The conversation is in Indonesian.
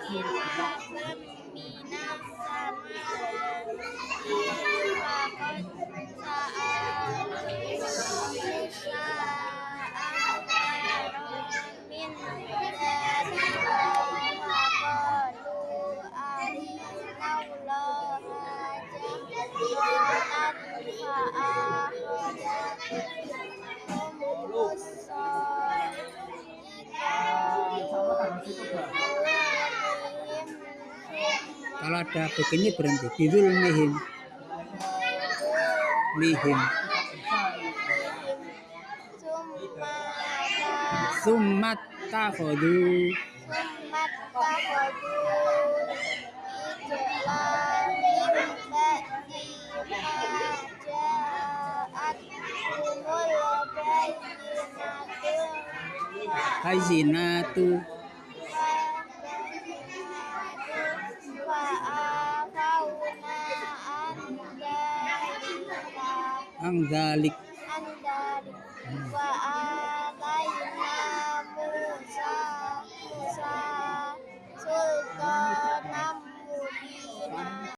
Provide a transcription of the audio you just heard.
kitabam minas samai faqad sa'alu Musa akbaron min dzalika faqalu arinallaha jahratan fa'akhadhatuhum Kalau ada begini berhenti. Bidul mihim. Mihim. Summat takhadu. Summat takhadu ijlan min ba'di ma ja'atkumul Hazinatu. fa'afauna Angdalik. wa'an